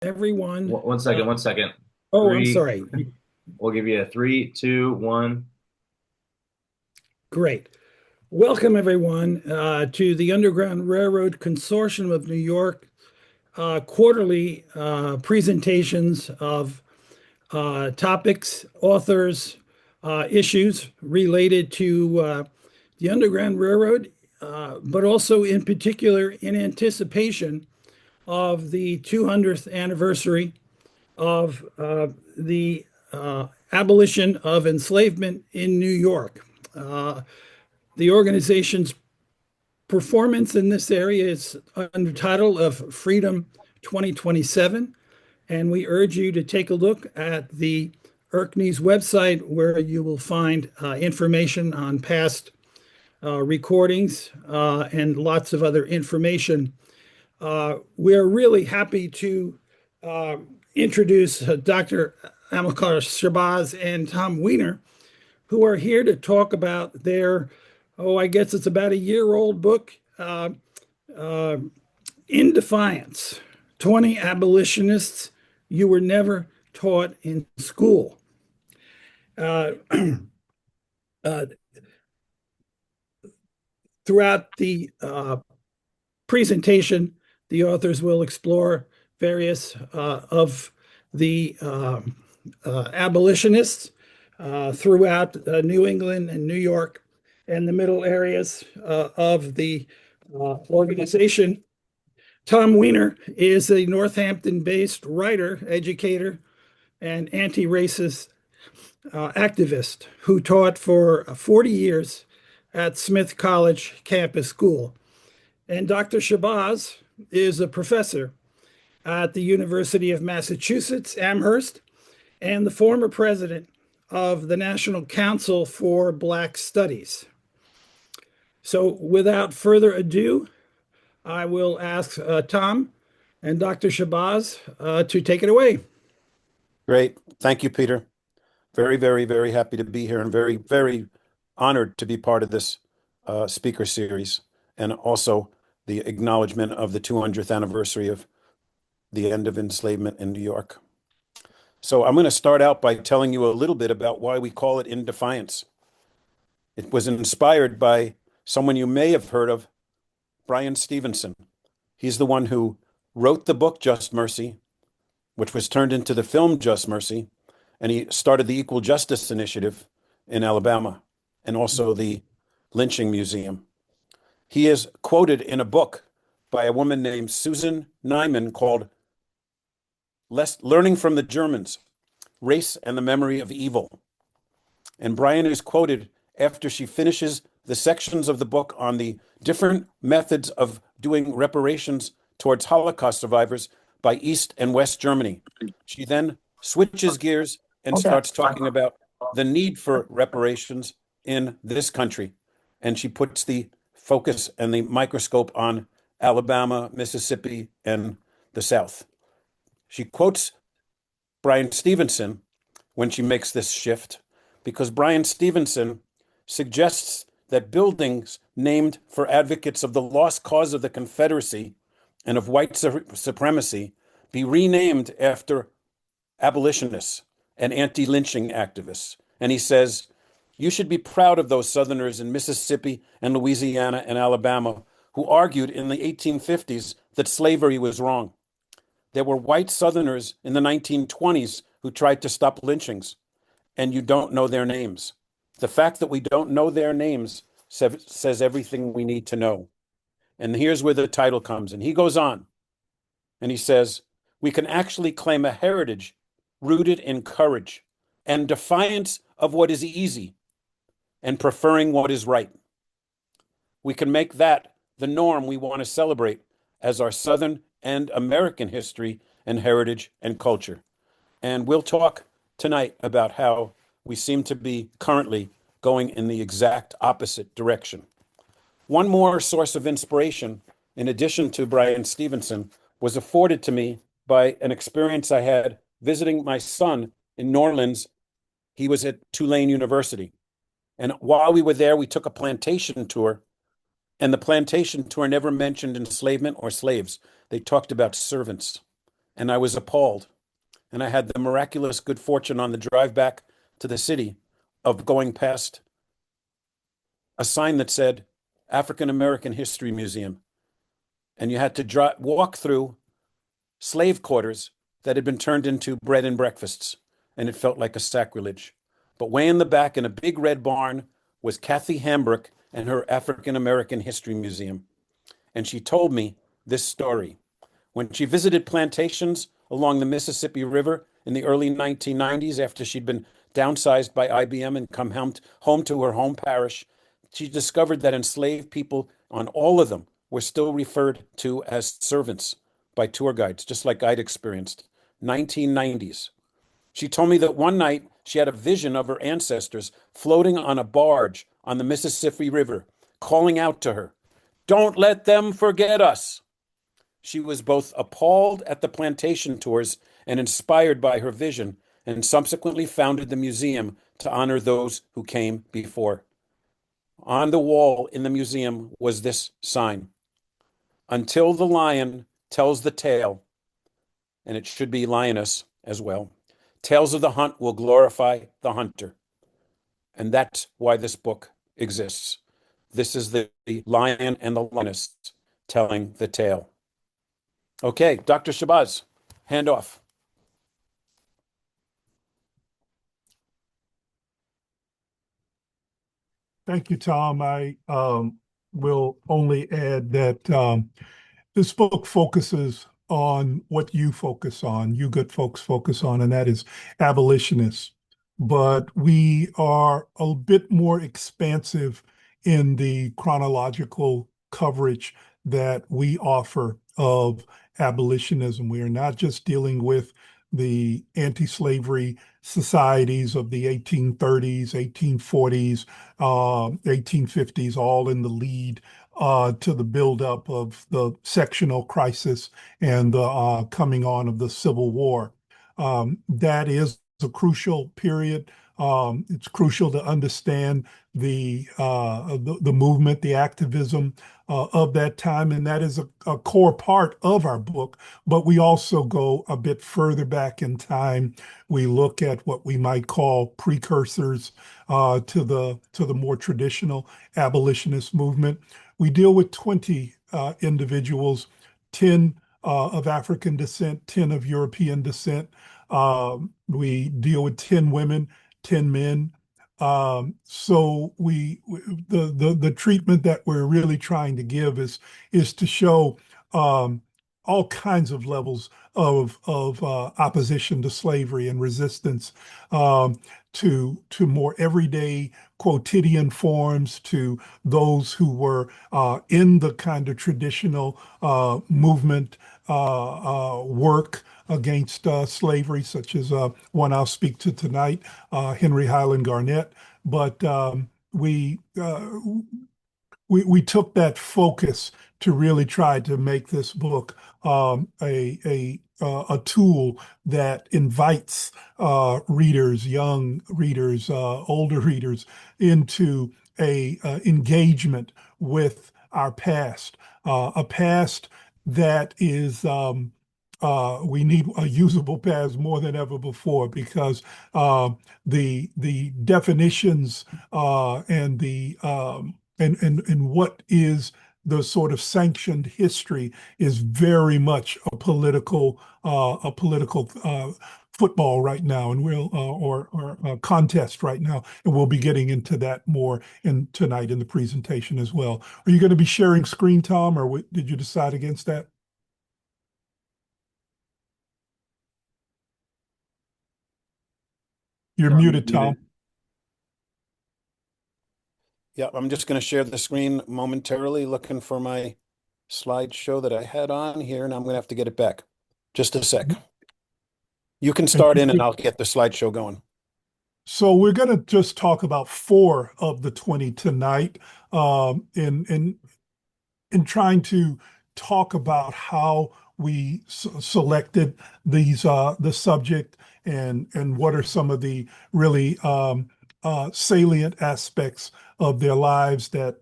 Everyone. One second, 1 second. Oh, I'm Three, sorry. we'll give you a three, two, one. Great. Welcome, everyone, to the Underground Railroad Consortium of New York quarterly presentations of topics, authors, issues related to the Underground Railroad, but also in particular in anticipation of the 200th anniversary of the abolition of enslavement in New York. Uh, the organization's performance in this area is under title of Freedom 2027, and we urge you to take a look at the IRCNY's website where you will find information on past recordings and lots of other information. We're really happy to uh, introduce Dr. Amilcar Shabazz and Tom Weiner, who are here to talk about their, I guess it's about a year old book, uh, In Defiance 20 Abolitionists You Were Never Taught in School. Uh, uh, Throughout the presentation, the authors will explore various of the abolitionists throughout New England and New York and the middle areas of the organization. Tom Weiner is a Northampton-based writer, educator, and anti-racist activist who taught for 40 years at Smith College Campus School. And Dr. Shabazz is a professor at the University of Massachusetts, Amherst, and the former president of the National Council for Black Studies. So without further ado, I will ask Tom and Dr. Shabazz to take it away. Great. Thank you, Peter. Very, very, very happy to be here and very, very honored to be part of this speaker series and also the acknowledgement of the 200th anniversary of the end of enslavement in New York. So I'm going to start out by telling you a little bit about why we call it In Defiance. It was inspired by someone you may have heard of, Bryan Stevenson. He's the one who wrote the book Just Mercy, which was turned into the film Just Mercy, and he started the Equal Justice Initiative in Alabama and also the Lynching Museum. He is quoted in a book by a woman named Susan Nyman called Learning from the Germans, Race and the Memory of Evil. And Bryan is quoted after she finishes the sections of the book on the different methods of doing reparations towards Holocaust survivors by East and West Germany. She then switches gears and starts talking about the need for reparations in this country. And she puts the focus and the microscope on Alabama, Mississippi, and the South. She quotes Bryan Stevenson when she makes this shift, because Bryan Stevenson suggests that buildings named for advocates of the lost cause of the Confederacy and of white supremacy be renamed after abolitionists and anti-lynching activists. And he says, you should be proud of those Southerners in Mississippi and Louisiana and Alabama who argued in the 1850s that slavery was wrong. There were white Southerners in the 1920s who tried to stop lynchings, and you don't know their names. The fact that we don't know their names says everything we need to know. And here's where the title comes in. He goes on and he says, we can actually claim a heritage rooted in courage and defiance of what is easy and preferring what is right. We can make that the norm we want to celebrate as our Southern and American history and heritage and culture. And we'll talk tonight about how we seem to be currently going in the exact opposite direction. One more source of inspiration, in addition to Bryan Stevenson, was afforded to me by an experience I had visiting my son in New Orleans. He was at Tulane University. And while we were there, we took a plantation tour. And the plantation tour never mentioned enslavement or slaves. They talked about servants. and I was appalled. And I had the miraculous good fortune on the drive back to the city of going past a sign that said African American History Museum. And you had to walk through slave quarters that had been turned into bread and breakfasts, and it felt like a sacrilege. But way in the back in a big red barn was Kathy Hambrook and her African American History Museum. And she told me this story. When she visited plantations along the Mississippi River in the early 1990s, after she'd been downsized by IBM and come home to her home parish, she discovered that enslaved people on all of them were still referred to as servants by tour guides, just like I'd experienced. 1990s. She told me that one night she had a vision of her ancestors floating on a barge on the Mississippi River, calling out to her, "Don't let them forget us." She was both appalled at the plantation tours and inspired by her vision, and subsequently founded the museum to honor those who came before. On the wall in the museum was this sign: "Until the lion tells the tale," and it should be lioness as well, "tales of the hunt will glorify the hunter." And that's why this book exists. This is the lion and the lioness telling the tale. Okay, Dr. Shabazz, hand off. Thank you, Tom. I will only add that this book focuses on what you focus on, you good folks focus on, and that is abolitionists. But we are a bit more expansive in the chronological coverage that we offer of abolitionism. We are not just dealing with the anti-slavery societies of the 1830s, 1840s, 1850s, all in the lead to the buildup of the sectional crisis and the coming on of the Civil War. That is a crucial period. It's crucial to understand the movement, the activism of that time, and that is a core part of our book. But we also go a bit further back in time. We look at what we might call precursors to the more traditional abolitionist movement. We deal with 20 individuals, 10 of African descent, 10 of European descent. We deal with 10 women, 10 men. So the treatment that we're really trying to give is to show all kinds of levels of opposition to slavery and resistance, to more everyday quotidian forms, to those who were in the kind of traditional movement work against slavery, such as one I'll speak to tonight, Henry Highland Garnett. But we took that focus to really try to make this book a tool that invites readers, young readers, older readers, into a engagement with our past, a past that is we need a usable past more than ever before, because the definitions and the and what is the sort of sanctioned history is very much a political football right now, and we'll or contest right now, and we'll be getting into that more tonight in the presentation as well. Are you going to be sharing screen, Tom, or did you decide against that? You're muted, Tom. Yeah, I'm just going to share the screen momentarily, looking for my slideshow that I had on here, and I'm going to have to get it back. Just a sec. You can start in and I'll get the slideshow going. So we're going to just talk about 4 of the 20 tonight, in trying to talk about how we selected these the subject, and what are some of the really salient aspects of their lives that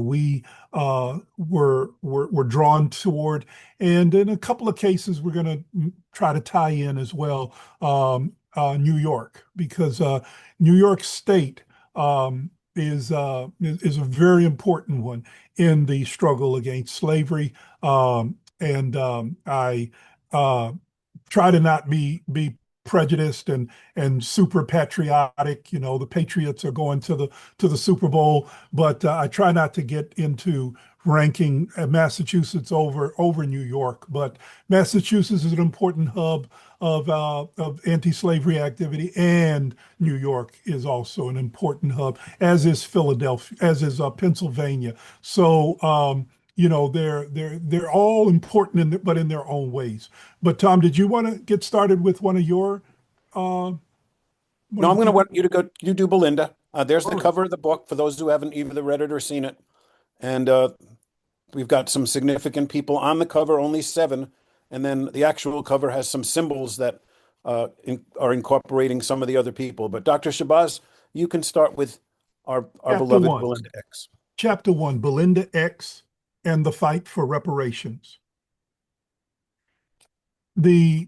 we were drawn toward. And in a couple of cases, we're going to try to tie in as well New York, because New York State is a very important one in the struggle against slavery. I try to not be prejudiced and super patriotic. You know, the Patriots are going to the Super Bowl, but I try not to get into ranking Massachusetts over New York. But Massachusetts is an important hub of anti-slavery activity, and New York is also an important hub, as is Philadelphia, as is Pennsylvania. So you know, they're all important, but in their own ways. But Tom, did you want to get started with one of your? No, I'm going to want you to go. You do Belinda. There's the cover of the book for those who haven't either read it or seen it, and we've got some significant people on the cover. Only 7, and then the actual cover has some symbols that are incorporating some of the other people. But Dr. Shabazz, you can start with our beloved Belinda X. Chapter 1, Belinda X and the Fight for Reparations. The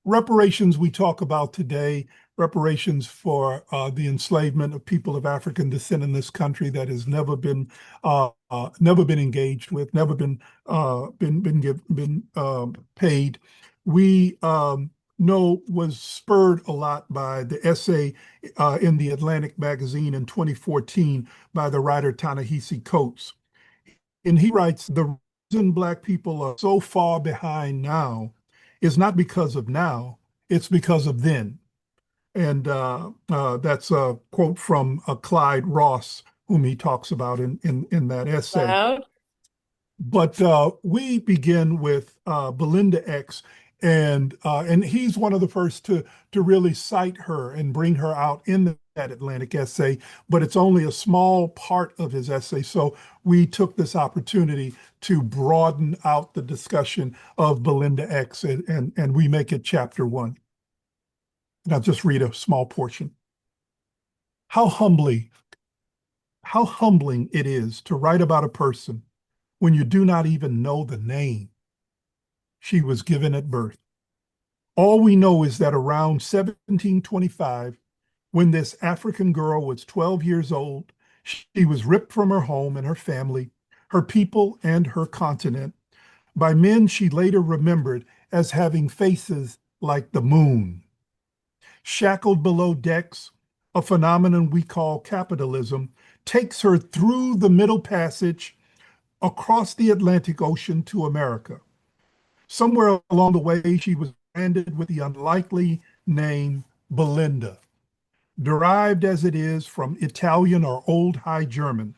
reparations we talk about today, reparations for the enslavement of people of African descent in this country that has never been engaged with, never been paid. We know was spurred a lot by the essay in the Atlantic magazine in 2014 by the writer Ta-Nehisi Coates. And he writes, the reason Black people are so far behind now is not because of now, it's because of then. And that's a quote from Clyde Ross, whom he talks about in that essay. Loud. But we begin with Belinda X, and he's one of the first to really cite her and bring her out in that Atlantic essay, but it's only a small part of his essay. So we took this opportunity to broaden out the discussion of Belinda X, and we make it chapter 1. And I'll just read a small portion. How humbling it is to write about a person when you do not even know the name she was given at birth. All we know is that around 1725, when this African girl was 12 years old, she was ripped from her home and her family, her people and her continent, by men she later remembered as having faces like the moon. Shackled below decks, a phenomenon we call capitalism takes her through the Middle Passage across the Atlantic Ocean to America. Somewhere along the way, she was branded with the unlikely name Belinda, derived as it is from Italian or Old High German.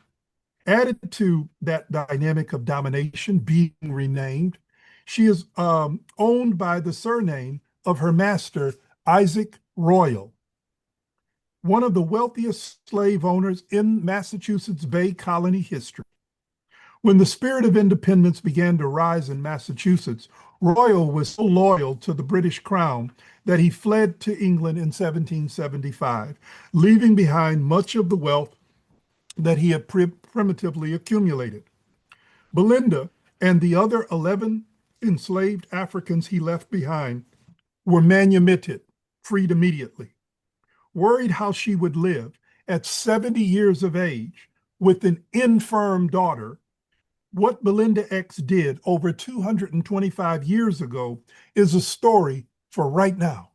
Added to that dynamic of domination, being renamed, she is owned by the surname of her master, Isaac Royal, one of the wealthiest slave owners in Massachusetts Bay Colony history. When the spirit of independence began to rise in Massachusetts, Royal was so loyal to the British Crown that he fled to England in 1775, leaving behind much of the wealth that he had primitively accumulated. Belinda and the other 11 enslaved Africans he left behind were manumitted, freed immediately. Worried how she would live at 70 years of age with an infirm daughter, what Belinda X did over 225 years ago is a story for right now.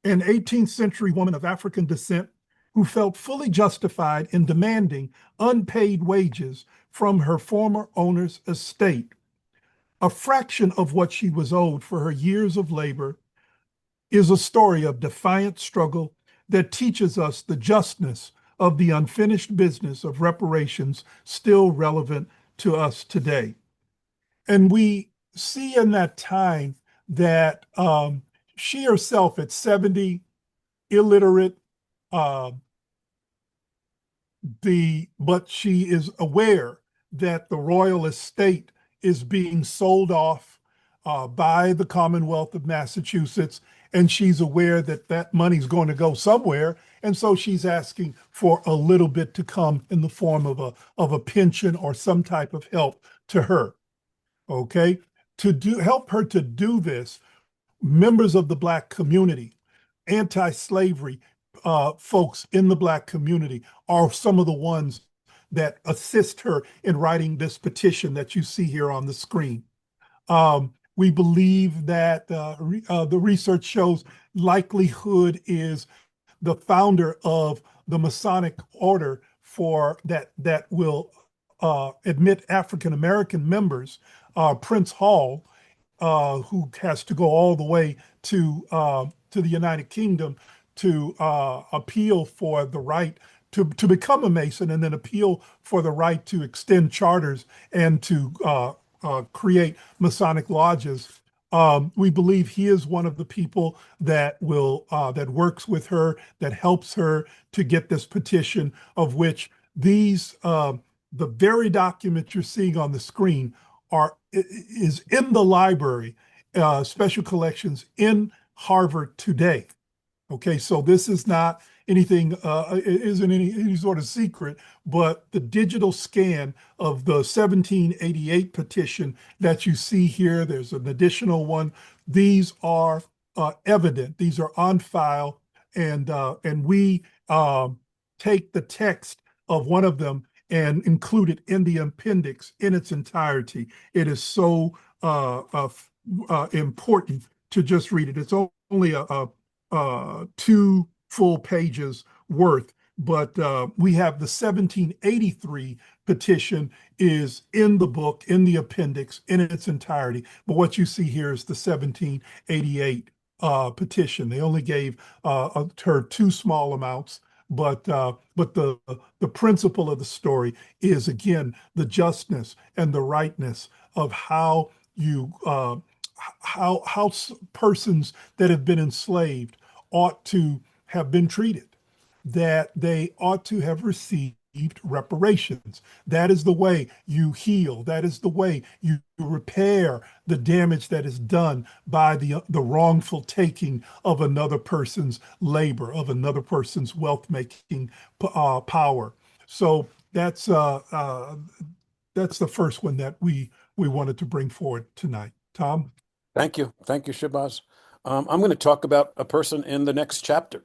An 18th century woman of African descent who felt fully justified in demanding unpaid wages from her former owner's estate, a fraction of what she was owed for her years of labor, is a story of defiant struggle that teaches us the justness of the unfinished business of reparations still relevant to us today. And we see in that time that she herself at 70, illiterate, but she is aware that the royal estate is being sold off by the Commonwealth of Massachusetts, and she's aware that that money's going to go somewhere, and so she's asking for a little bit to come in the form of a pension or some type of help to her. Okay, to help her to do this, members of the Black community, anti-slavery folks in the Black community are some of the ones that assist her in writing this petition that you see here on the screen. We believe that the research shows likelihood is the founder of the Masonic order for that will admit African American members, Prince Hall, who has to go all the way to the United Kingdom to appeal for the right to become a Mason, and then appeal for the right to extend charters and to create Masonic lodges. We believe he is one of the people that that works with her, that helps her to get this petition, of which these the very document you're seeing on the screen is in the library, special collections in Harvard today. Okay, so this is not anything, it isn't any sort of secret, but the digital scan of the 1788 petition that you see here, there's an additional one. These are evident, these are on file, and we take the text of one of them and include it in the appendix in its entirety. It is so important to just read it. It's only a 2 full pages worth, but we have the 1783 petition is in the book, in the appendix, in its entirety. But what you see here is the 1788 petition. They only gave her 2 small amounts, but the principle of the story is, again, the justness and the rightness of how you how persons that have been enslaved ought to have been treated, that they ought to have received reparations. That is the way you heal. That is the way you repair the damage that is done by the wrongful taking of another person's labor, of another person's wealth-making power. So that's the first one that we wanted to bring forward tonight. Tom? Thank you, Shabazz. I'm going to talk about a person in the next chapter.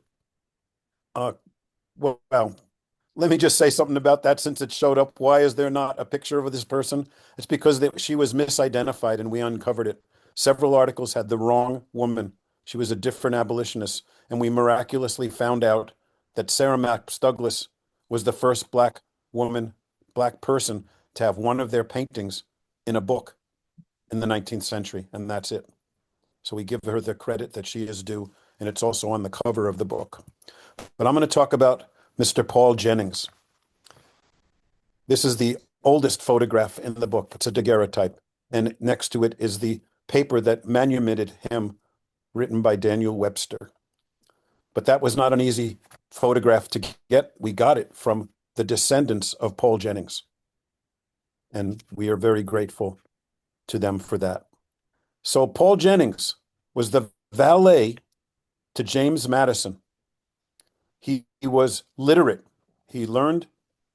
Well, let me just say something about that since it showed up. Why is there not a picture of this person? It's because she was misidentified and we uncovered it. Several articles had the wrong woman. She was a different abolitionist, and we miraculously found out that Sarah Max Douglas was the first Black person to have one of their paintings in a book in the 19th century, and that's it. So we give her the credit that she is due, and it's also on the cover of the book. But I'm going to talk about Mr. Paul Jennings. This is the oldest photograph in the book. It's a daguerreotype, and next to it is the paper that manumitted him, written by Daniel Webster. But that was not an easy photograph to get. We got it from the descendants of Paul Jennings, and we are very grateful to them for that. So Paul Jennings was the valet to James Madison. He was literate. He learned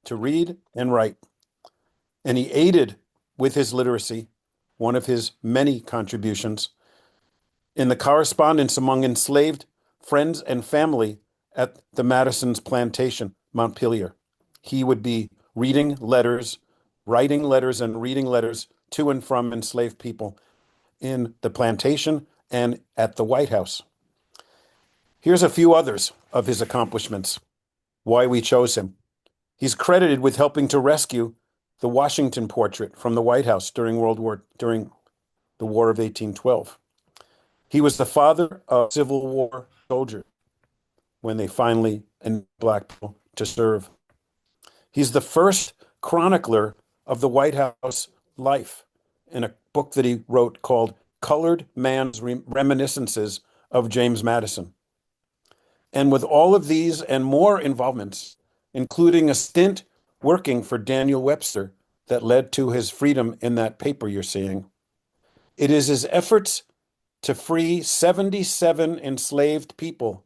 to read and write, and he aided with his literacy, one of his many contributions, in the correspondence among enslaved friends and family at the Madison's plantation, Montpelier. He would be reading letters, writing letters, and reading letters to and from enslaved people in the plantation and at the White House. Here's a few others of his accomplishments, why we chose him. He's credited with helping to rescue the Washington portrait from the White House during the War of 1812. He was the father of Civil War soldiers when they finally enabled Black people to serve. He's the first chronicler of the White House life in a book that he wrote called Colored Man's Reminiscences of James Madison. And with all of these and more involvements, including a stint working for Daniel Webster that led to his freedom in that paper you're seeing, it is his efforts to free 77 enslaved people,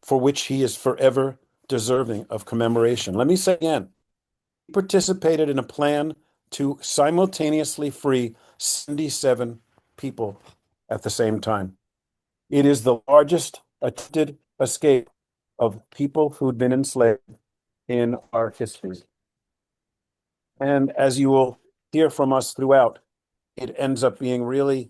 for which he is forever deserving of commemoration. Let me say again, he participated in a plan to simultaneously free 77 people at the same time. It is the largest attempted escape of people who'd been enslaved in our history. And as you will hear from us throughout, it ends up being really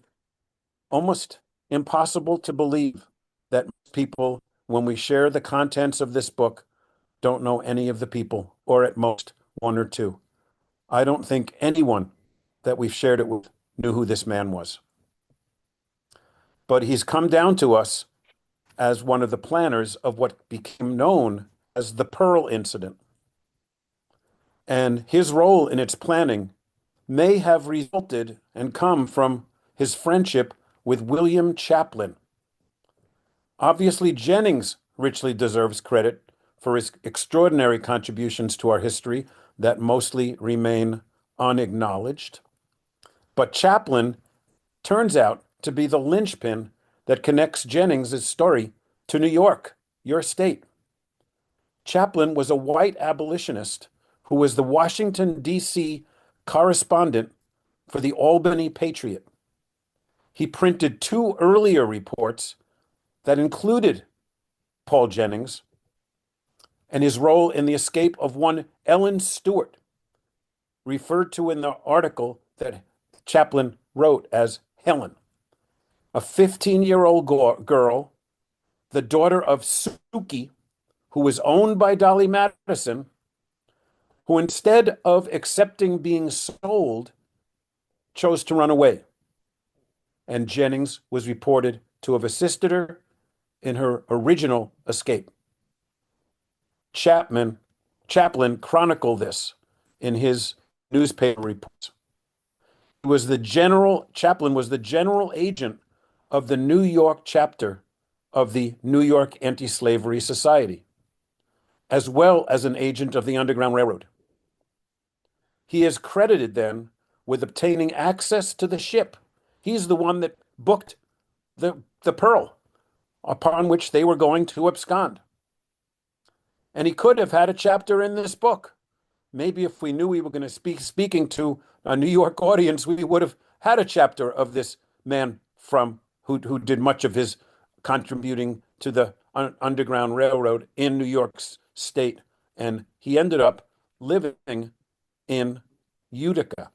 almost impossible to believe that people, when we share the contents of this book, don't know any of the people, or at most one or two. I don't think anyone that we've shared it with knew who this man was. But he's come down to us as one of the planners of what became known as the Pearl Incident. And his role in its planning may have resulted and come from his friendship with William Chaplin. Obviously, Jennings richly deserves credit for his extraordinary contributions to our history that mostly remain unacknowledged. But Chaplin turns out to be the linchpin that connects Jennings' story to New York, your state. Chaplin was a white abolitionist who was the Washington, D.C. correspondent for the Albany Patriot. He printed 2 earlier reports that included Paul Jennings and his role in the escape of one Ellen Stewart, referred to in the article that Chaplin wrote as Helen, a 15-year-old girl, the daughter of Suki, who was owned by Dolly Madison, who instead of accepting being sold, chose to run away. And Jennings was reported to have assisted her in her original escape. Chaplin chronicled this in his newspaper reports. Chaplin was the general agent of the New York chapter of the New York Anti-Slavery Society, as well as an agent of the Underground Railroad. He is credited then with obtaining access to the ship. He's the one that booked the Pearl upon which they were going to abscond. And he could have had a chapter in this book. Maybe if we knew we were going to speaking to a New York audience, we would have had a chapter of this man who did much of his contributing to the Underground Railroad in New York State. And he ended up living in Utica.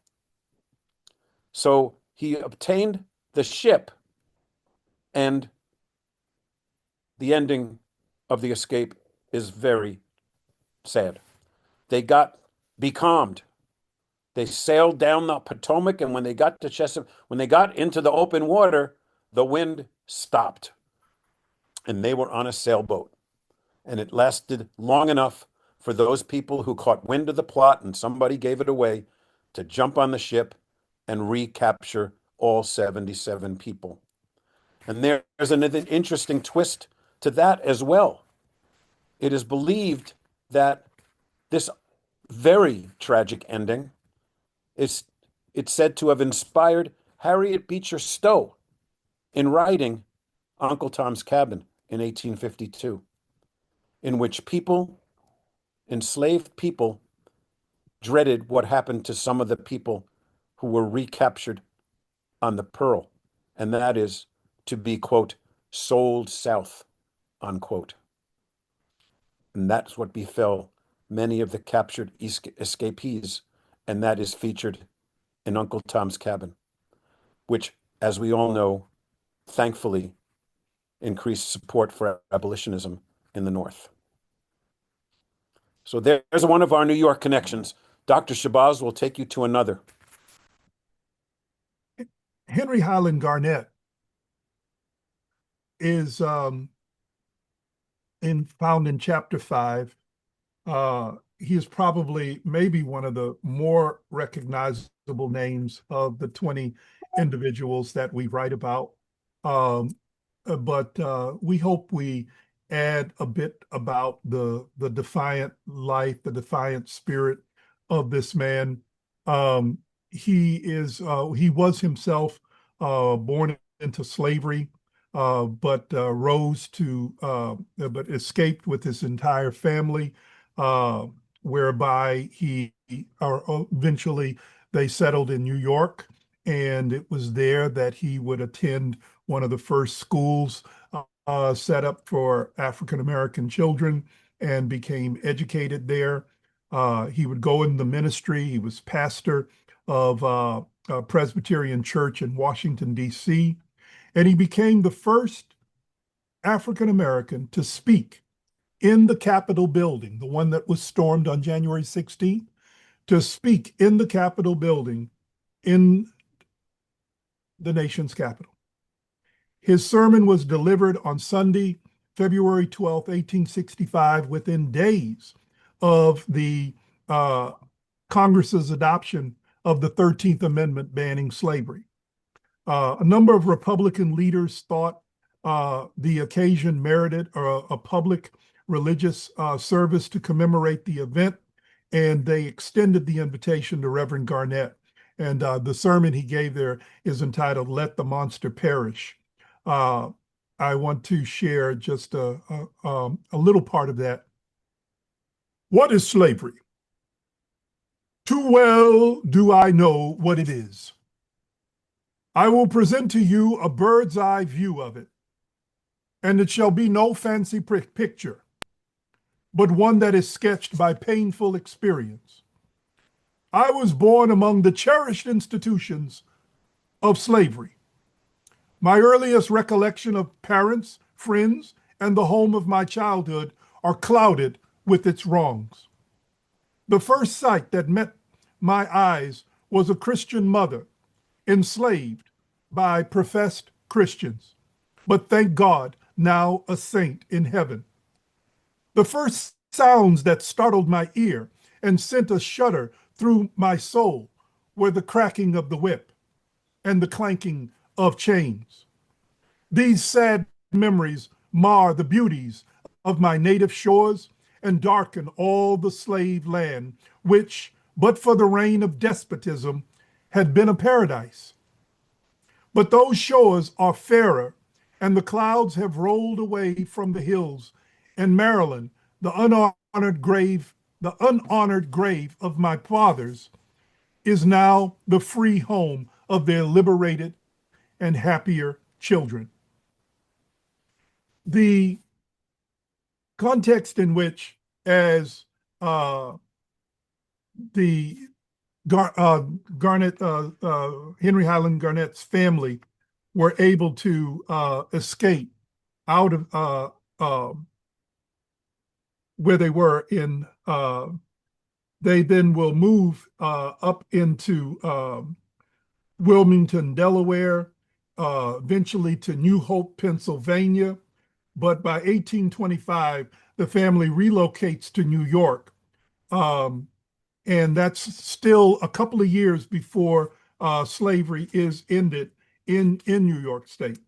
So he obtained the ship, and the ending of the escape is very sad. They got becalmed. They sailed down the Potomac, and when they got to when they got into the open water, the wind stopped, and they were on a sailboat. And it lasted long enough for those people who caught wind of the plot and somebody gave it away to jump on the ship and recapture all 77 people. And there's an interesting twist to that as well. It is believed that this very tragic ending it's said to have inspired Harriet Beecher Stowe in writing Uncle Tom's Cabin in 1852, in which enslaved people, dreaded what happened to some of the people who were recaptured on the Pearl, and that is to be, quote, sold south, unquote. And that's what befell many of the captured escapees, and that is featured in Uncle Tom's Cabin, which, as we all know, thankfully increased support for abolitionism in the North. So there's one of our New York connections. Dr. Shabazz will take you to another. Henry Highland Garnett is found in chapter 5. He is probably maybe one of the more recognizable names of the 20 individuals that we write about. But we hope we add a bit about the defiant life, the defiant spirit of this man. He was himself born into slavery, but but escaped with his entire family, whereby eventually they settled in New York, and it was there that he would attend one of the first schools set up for African American children and became educated there. He would go in the ministry. He was pastor of a Presbyterian church in Washington, D.C., and he became the first African American to speak in the Capitol building, the one that was stormed on January 16th, to speak in the Capitol building in the nation's capital. His sermon was delivered on Sunday, February 12th, 1865, within days of the Congress's adoption of the 13th Amendment banning slavery. A number of Republican leaders thought the occasion merited a public religious service to commemorate the event, and they extended the invitation to Reverend Garnett. And the sermon he gave there is entitled, "Let the Monster Perish." I want to share just a little part of that. What is slavery? Too well do I know what it is. I will present to you a bird's eye view of it, and it shall be no fancy picture, but one that is sketched by painful experience. I was born among the cherished institutions of slavery. My earliest recollection of parents, friends, and the home of my childhood are clouded with its wrongs. The first sight that met my eyes was a Christian mother enslaved by professed Christians, but thank God, now a saint in heaven. The first sounds that startled my ear and sent a shudder through my soul were the cracking of the whip and the clanking of chains. These sad memories mar the beauties of my native shores and darken all the slave land, which, but for the reign of despotism, had been a paradise. But those shores are fairer, and the clouds have rolled away from the hills. In Maryland, the unhonored grave of my fathers is now the free home of their liberated and happier children. The context in which, as Henry Highland Garnett's family were able to escape out of where they were in, they then will move up into Wilmington, Delaware, eventually to New Hope, Pennsylvania. But by 1825, the family relocates to New York. And that's still a couple of years before slavery is ended in New York State.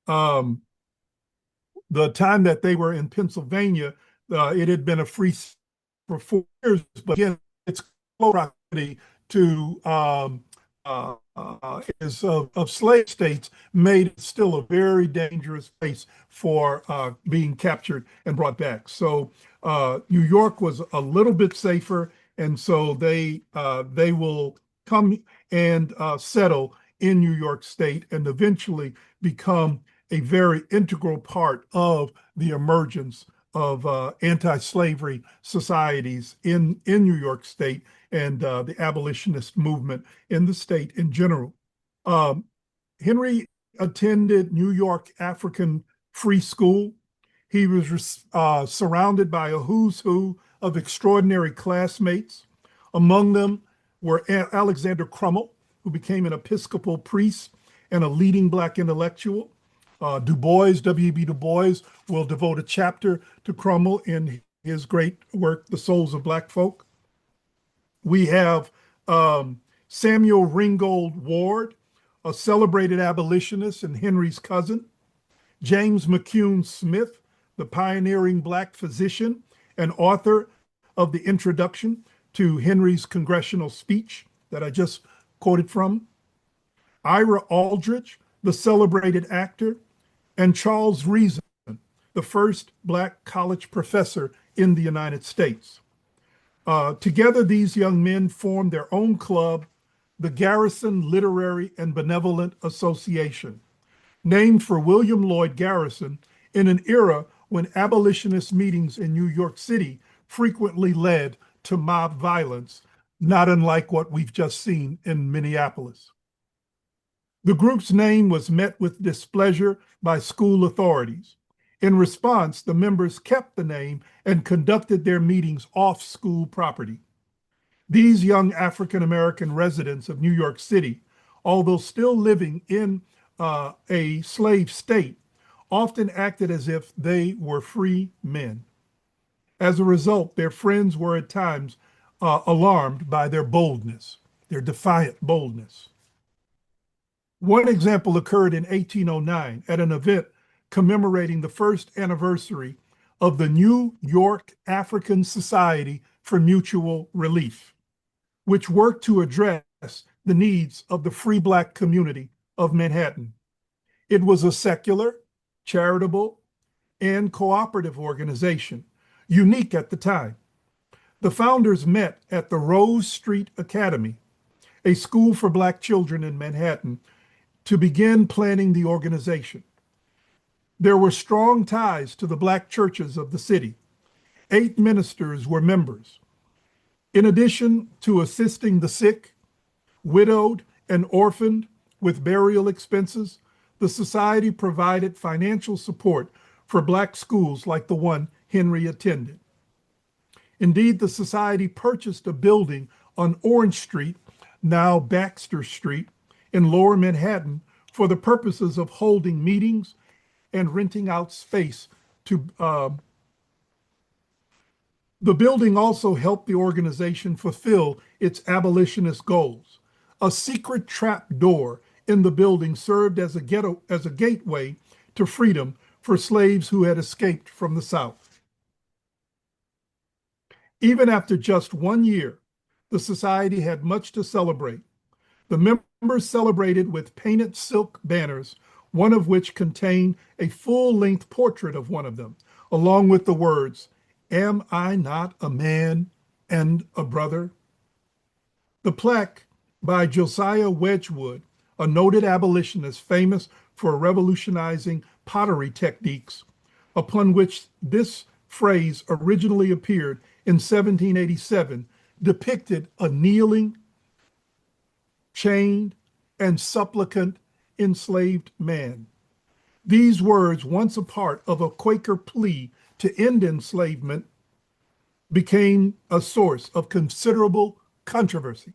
The time that they were in Pennsylvania, it had been a free for 4 years, but again, its proximity to of slave states made it still a very dangerous place for being captured and brought back. So New York was a little bit safer, and so they will come and settle in New York State and eventually become a very integral part of the emergence of anti-slavery societies in New York State and the abolitionist movement in the state in general. Henry attended New York African Free School. He was surrounded by a who's who of extraordinary classmates. Among them were Alexander Crummell, who became an Episcopal priest and a leading Black intellectual. W.E.B. Du Bois will devote a chapter to Crummell in his great work, The Souls of Black Folk. We have Samuel Ringgold Ward, a celebrated abolitionist and Henry's cousin. James McCune Smith, the pioneering Black physician and author of the introduction to Henry's congressional speech that I just quoted from. Ira Aldridge, the celebrated actor, and Charles Reason, the first Black college professor in the United States. Together, these young men formed their own club, the Garrison Literary and Benevolent Association, named for William Lloyd Garrison in an era when abolitionist meetings in New York City frequently led to mob violence, not unlike what we've just seen in Minneapolis. The group's name was met with displeasure by school authorities. In response, the members kept the name and conducted their meetings off school property. These young African American residents of New York City, although still living in a slave state, often acted as if they were free men. As a result, their friends were at times alarmed by their boldness, their defiant boldness. One example occurred in 1809 at an event commemorating the first anniversary of the New York African Society for Mutual Relief, which worked to address the needs of the free Black community of Manhattan. It was a secular, charitable, and cooperative organization, unique at the time. The founders met at the Rose Street Academy, a school for Black children in Manhattan, to begin planning the organization. There were strong ties to the Black churches of the city. 8 ministers were members. In addition to assisting the sick, widowed, and orphaned with burial expenses, the society provided financial support for Black schools like the one Henry attended. Indeed, the society purchased a building on Orange Street, now Baxter Street, in Lower Manhattan for the purposes of holding meetings and renting out space to the building also helped the organization fulfill its abolitionist goals. A secret trap door in the building served as a gateway to freedom for slaves who had escaped from the South. Even after just 1 year, the society had much to celebrate. The members celebrated with painted silk banners, one of which contained a full-length portrait of one of them, along with the words, "Am I not a man and a brother?" The plaque by Josiah Wedgwood, a noted abolitionist famous for revolutionizing pottery techniques, upon which this phrase originally appeared in 1787, depicted a kneeling, chained, and supplicant enslaved man. These words, once a part of a Quaker plea to end enslavement, became a source of considerable controversy,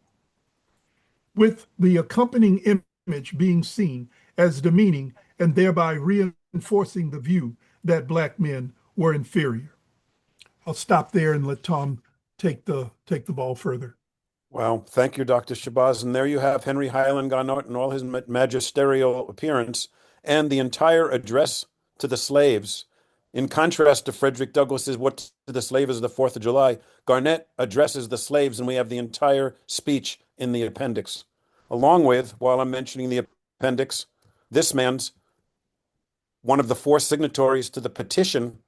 with the accompanying image being seen as demeaning and thereby reinforcing the view that Black men were inferior. I'll stop there and let Tom take the ball further. Wow. Thank you, Dr. Shabazz. And there you have Henry Highland Garnett in all his magisterial appearance and the entire address to the slaves. In contrast to Frederick Douglass's "What to the Slave is the 4th of July," Garnett addresses the slaves, and we have the entire speech in the appendix. Along with, while I'm mentioning the appendix, this man's one of the 4 signatories to the petition,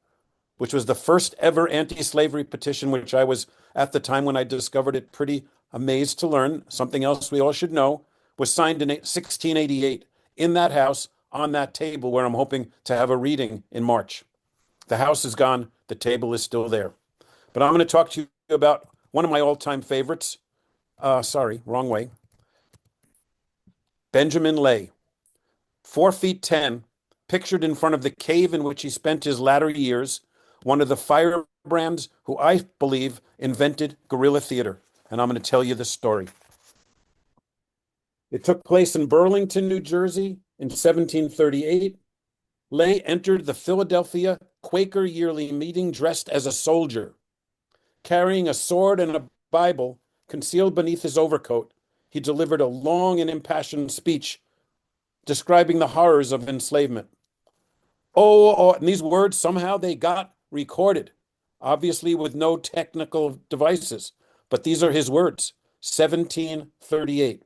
which was the first ever anti-slavery petition, which I was, at the time when I discovered it, pretty amazed to learn. Something else we all should know, was signed in 1688 in that house on that table where I'm hoping to have a reading in March. The house is gone. The table is still there. But I'm going to talk to you about one of my all-time favorites. Sorry, wrong way. Benjamin Lay, 4 feet 10, pictured in front of the cave in which he spent his latter years, one of the firebrands who I believe invented guerrilla theater. And I'm going to tell you the story. It took place in Burlington, New Jersey in 1738. Lay entered the Philadelphia Quaker Yearly Meeting dressed as a soldier. Carrying a sword and a Bible concealed beneath his overcoat, he delivered a long and impassioned speech describing the horrors of enslavement. And these words, somehow they got recorded, obviously with no technical devices, but these are his words, 1738.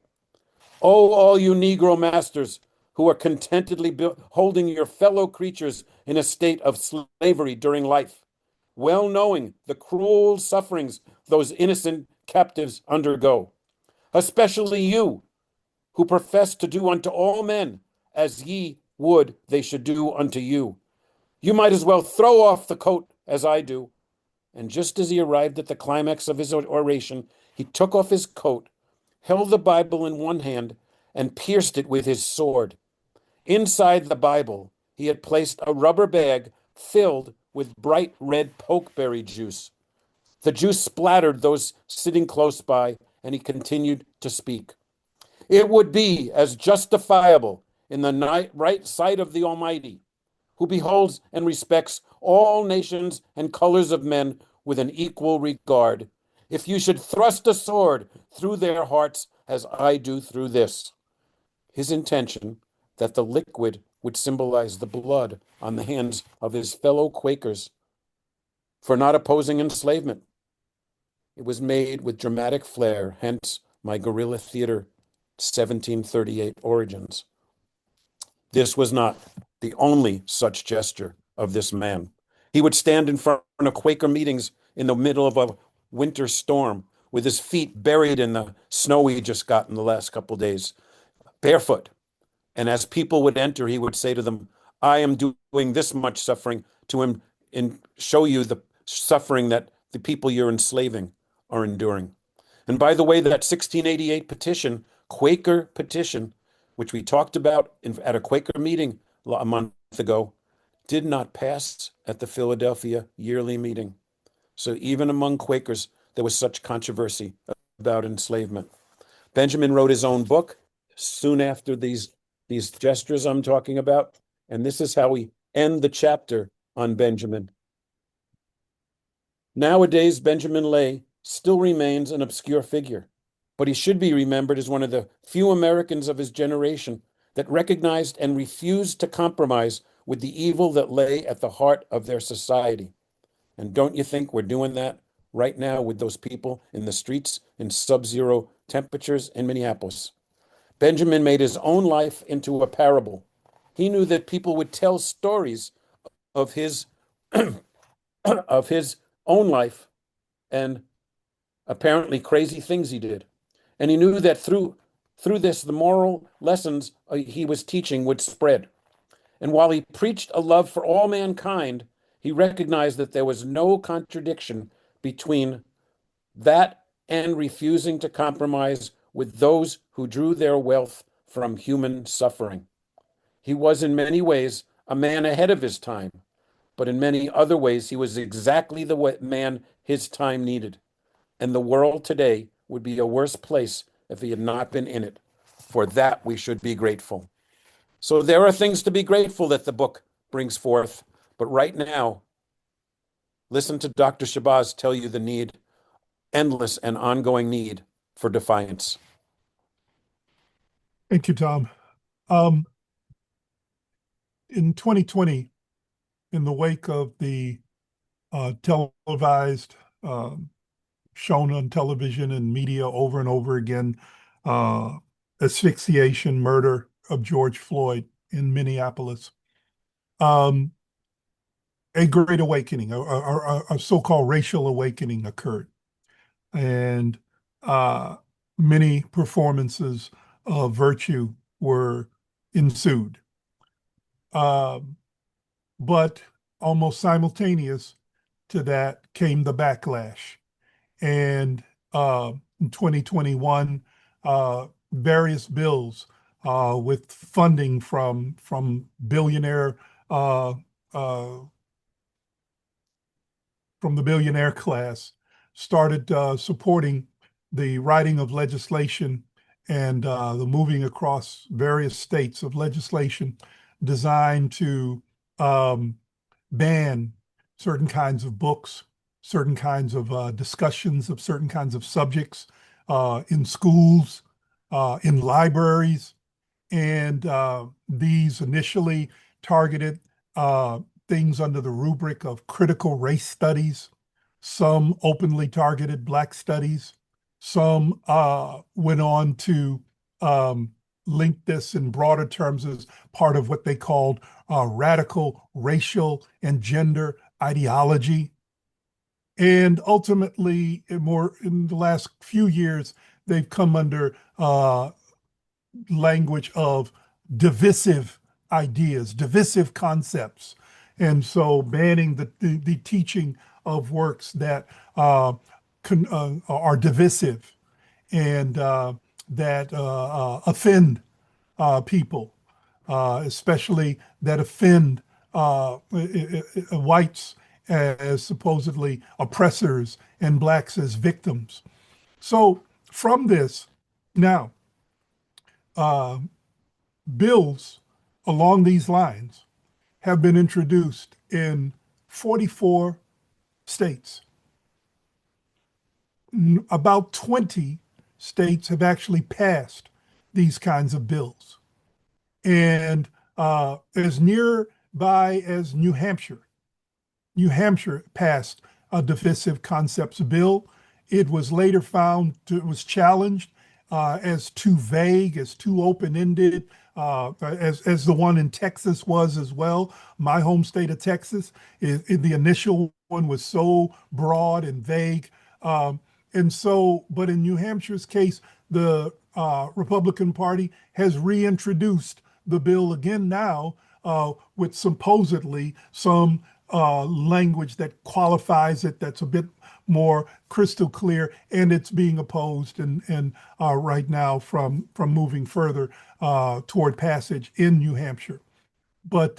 "Oh, all you Negro masters, who are contentedly holding your fellow creatures in a state of slavery during life, well knowing the cruel sufferings those innocent captives undergo, especially you, who profess to do unto all men as ye would they should do unto you. You might as well throw off the coat as I do. And just as he arrived at the climax of his oration, he took off his coat, held the Bible in one hand, and pierced it with his sword. Inside the Bible, he had placed a rubber bag filled with bright red pokeberry juice. The juice splattered those sitting close by, and he continued to speak. It would be as justifiable in the right sight of the Almighty, who beholds and respects all nations and colors of men with an equal regard, if you should thrust a sword through their hearts as I do through this. His intention, that the liquid would symbolize the blood on the hands of his fellow Quakers for not opposing enslavement. It was made with dramatic flair, hence my guerrilla theater 1738 origins. This was not the only such gesture of this man. He would stand in front of Quaker meetings in the middle of a winter storm with his feet buried in the snow he just got in the last couple of days, barefoot. And as people would enter, he would say to them, I am doing this much suffering to him and show you the suffering that the people you're enslaving are enduring. And by the way, that 1688 petition, Quaker petition, which we talked about at a Quaker meeting a month ago, did not pass at the Philadelphia yearly meeting. So even among Quakers, there was such controversy about enslavement. Benjamin wrote his own book soon after these gestures I'm talking about, and this is how we end the chapter on Benjamin. Nowadays, Benjamin Lay still remains an obscure figure, but he should be remembered as one of the few Americans of his generation that recognized and refused to compromise with the evil that lay at the heart of their society. And don't you think we're doing that right now with those people in the streets in sub-zero temperatures in Minneapolis? Benjamin made his own life into a parable. He knew that people would tell stories of his of his own life and apparently crazy things he did. And he knew that through this, the moral lessons he was teaching would spread. And while he preached a love for all mankind, he recognized that there was no contradiction between that and refusing to compromise with those who drew their wealth from human suffering. He was in many ways a man ahead of his time, but in many other ways, he was exactly the man his time needed. And the world today would be a worse place if he had not been in it. For that, we should be grateful. So there are things to be grateful that the book brings forth. But right now, listen to Dr. Shabazz tell you the need, endless and ongoing need for defiance. Thank you, Tom. In 2020, in the wake of the televised, shown on television and media over and over again, asphyxiation murder of George Floyd in Minneapolis, a great awakening, a so-called racial awakening occurred. And many performances of virtue were ensued. But almost simultaneous to that came the backlash. And in 2021, various bills with funding from billionaire from the billionaire class started supporting the writing of legislation and the moving across various states of legislation designed to ban certain kinds of books, certain kinds of discussions of certain kinds of subjects in schools, in libraries. And these initially targeted things under the rubric of critical race studies. Some openly targeted Black studies. Some went on to linked this in broader terms as part of what they called radical racial and gender ideology. And ultimately, more in the last few years, they've come under language of divisive ideas, divisive concepts. And so banning the teaching of works that are divisive and that offend people, especially that offend whites as supposedly oppressors and blacks as victims. So from this, now, bills along these lines have been introduced in 44 states. About 20 states have actually passed these kinds of bills. And as nearby as New Hampshire passed a divisive concepts bill. It was later found it was challenged as too vague, as too open-ended, as the one in Texas was as well. My home state of Texas, the initial one was so broad and vague. And so, but in New Hampshire's case, the Republican Party has reintroduced the bill again now with supposedly some language that qualifies it, that's a bit more crystal clear, and it's being opposed and right now from moving further toward passage in New Hampshire. But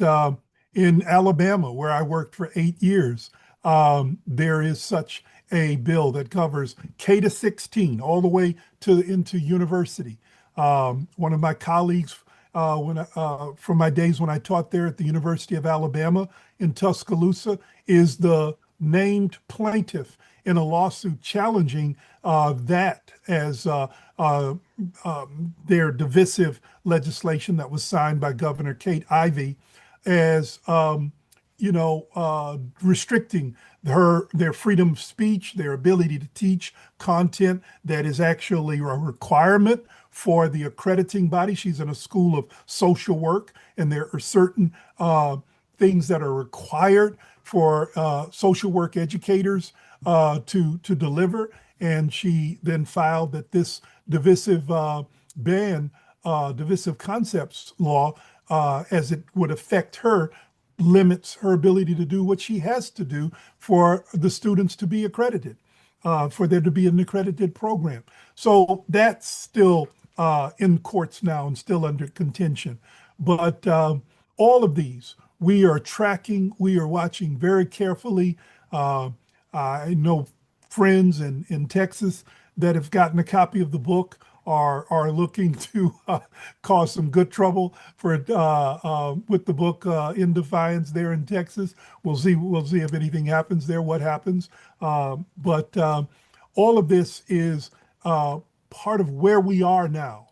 in Alabama, where I worked for 8 years, there is such a bill that covers K to 16 all the way to into university. One of my colleagues from my days when I taught there at the University of Alabama in Tuscaloosa is the named plaintiff in a lawsuit challenging that as their divisive legislation that was signed by Governor Kate Ivey as restricting their freedom of speech, their ability to teach content that is actually a requirement for the accrediting body. She's in a school of social work, and there are certain things that are required for social work educators to deliver. And she then filed that this divisive divisive concepts law, as it would affect her, limits her ability to do what she has to do for the students to be accredited, for there to be an accredited program. So that's still in courts now and still under contention. But all of these, we are tracking, we are watching very carefully. I know friends in Texas that have gotten a copy of the book are looking to cause some good trouble for with the book in Defiance there in Texas. We'll see if anything happens there, what happens. But all of this is part of where we are now.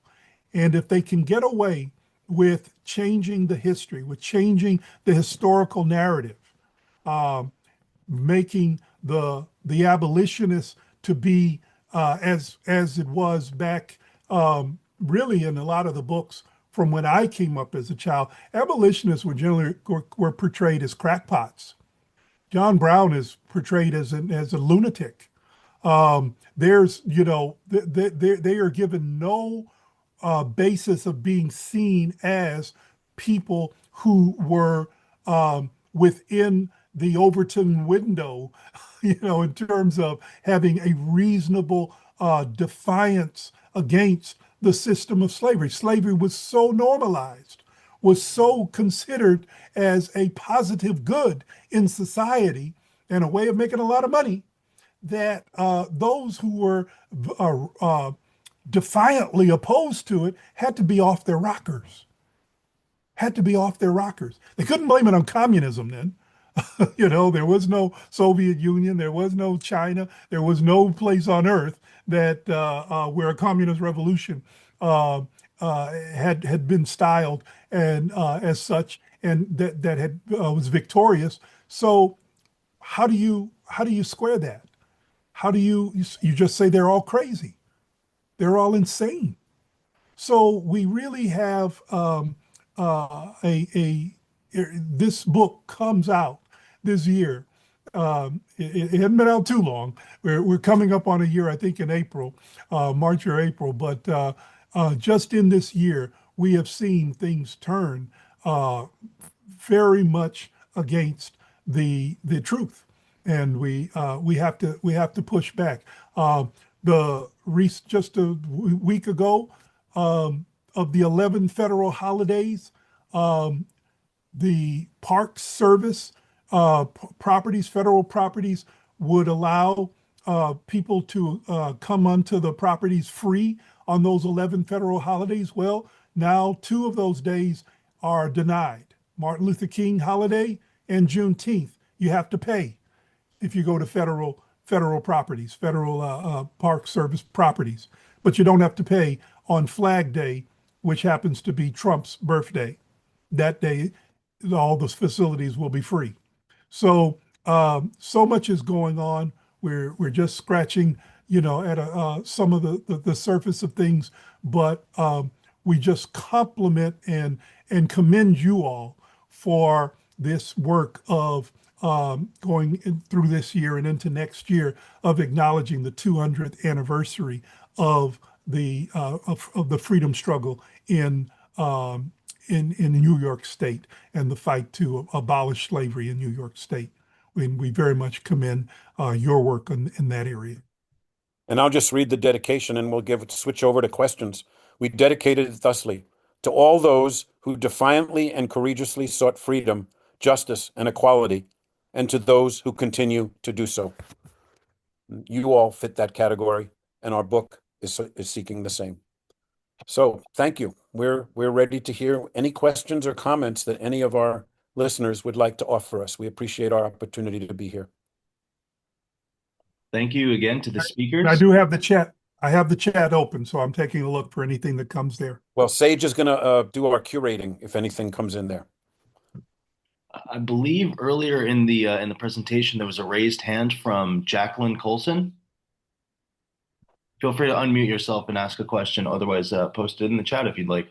And if they can get away with changing the history, with changing the historical narrative, making the abolitionists to be as it was back really in a lot of the books from when I came up as a child. Abolitionists were generally were portrayed as crackpots. John Brown is portrayed as a lunatic. There's they are given no basis of being seen as people who were within the Overton window, in terms of having a reasonable defiance against the system of slavery. Slavery was so normalized, was so considered as a positive good in society and a way of making a lot of money that those who were defiantly opposed to it had to be off their rockers. Had to be off their rockers. They couldn't blame it on communism then. There was no Soviet Union, there was no China, there was no place on earth that where a communist revolution had been styled and as such, and that had was victorious. So how do you square that? How do you just say they're all crazy? They're all insane. So we really have this book comes out this year. It hadn't been out too long. We're coming up on a year, I think, in April, March or April. But just in this year, we have seen things turn uh, very much against the truth, and we have to push back. Just a week ago, of the 11 federal holidays, um, the Park Service properties, federal properties, would allow people to come onto the properties free on those 11 federal holidays. Well, now two of those days are denied. Martin Luther King holiday and Juneteenth. You have to pay if you go to federal properties, federal Park Service properties, but you don't have to pay on Flag Day, which happens to be Trump's birthday. That day, all those facilities will be free. So so much is going on. We're just scratching, at some of the surface of things, but we just compliment and commend you all for this work of through this year and into next year of acknowledging the 200th anniversary of the freedom struggle in New York State and the fight to abolish slavery in New York State. We very much commend your work in that area. And I'll just read the dedication and we'll switch over to questions. We dedicated it thusly to all those who defiantly and courageously sought freedom, justice, and equality, and to those who continue to do so. You all fit that category, and our book is seeking the same. So thank you. We're ready to hear any questions or comments that any of our listeners would like to offer us. We appreciate our opportunity to be here. Thank you again to the speakers. I do have the chat. I have the chat open, so I'm taking a look for anything that comes there. Well, Sage is going to do our curating if anything comes in there. I believe earlier in the presentation there was a raised hand from Jacqueline Colson. Feel free to unmute yourself and ask a question. Otherwise, post it in the chat if you'd like.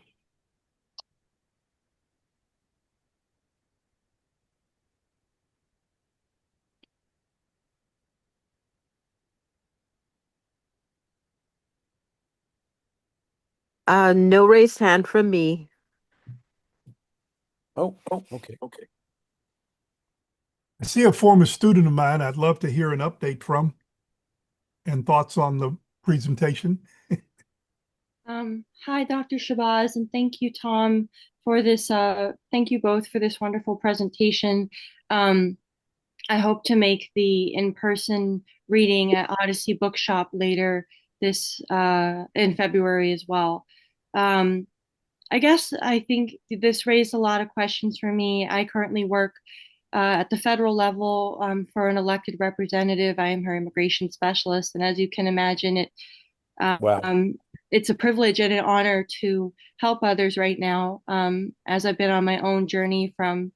No raised hand from me. Oh, okay. I see a former student of mine I'd love to hear an update from and thoughts on the presentation. Hi, Dr. Shabazz, and thank you, Tom, for this. Thank you both for this wonderful presentation. I hope to make the in-person reading at Odyssey Bookshop later this in February as well. I think this raised a lot of questions for me. I currently work at the federal level for an elected representative. I am her immigration specialist, and as you can imagine, Wow. it's a privilege and an honor to help others right now, as I've been on my own journey from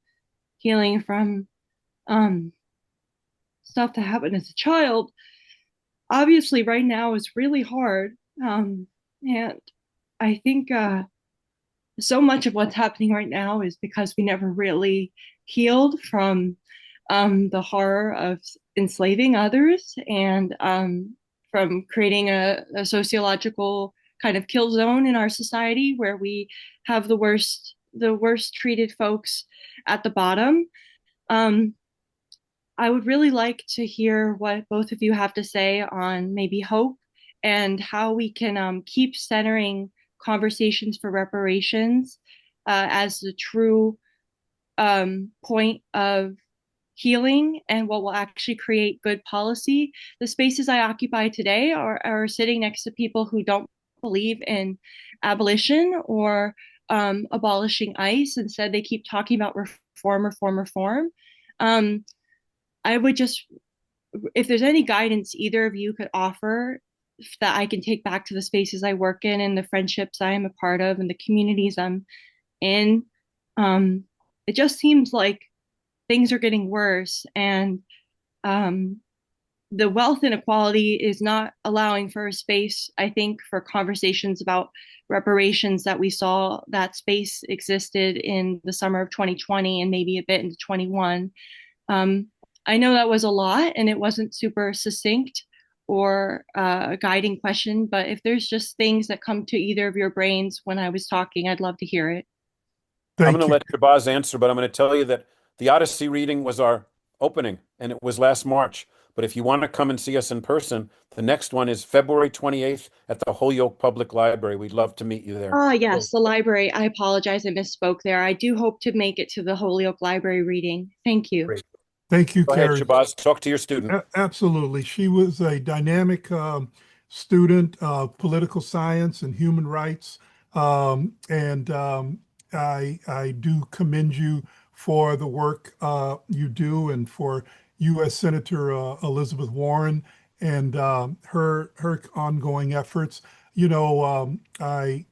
healing from stuff that happened as a child. Obviously, right now is really hard, and I think so much of what's happening right now is because we never really healed from the horror of enslaving others and from creating a sociological kind of kill zone in our society where we have the worst treated folks at the bottom. I would really like to hear what both of you have to say on maybe hope and how we can keep centering conversations for reparations as the true point of healing and what will actually create good policy. The spaces I occupy today are sitting next to people who don't believe in abolition or abolishing ICE. Instead, they keep talking about reform. I would just, if there's any guidance either of you could offer that I can take back to the spaces I work in and the friendships I am a part of and the communities I'm in, it just seems like things are getting worse and the wealth inequality is not allowing for a space, I think, for conversations about reparations that we saw that space existed in the summer of 2020 and maybe a bit into 21. I know that was a lot and it wasn't super succinct or a guiding question, but if there's just things that come to either of your brains when I was talking, I'd love to hear it. I'm Thank going to you. let Shabazz answer, but I'm going to tell you that the Odyssey reading was our opening, and it was last March. But if you want to come and see us in person, the next one is February 28th at the Holyoke Public Library. We'd love to meet you there. Ah, yes, the library. I apologize, I misspoke there. I do hope to make it to the Holyoke Library reading. Thank you. Great. Thank you, Go ahead, Carrie. Shabazz. Talk to your student. Absolutely. She was a dynamic student of political science and human rights. And I do commend you for the work you do and for U.S. Senator Elizabeth Warren and her ongoing efforts. I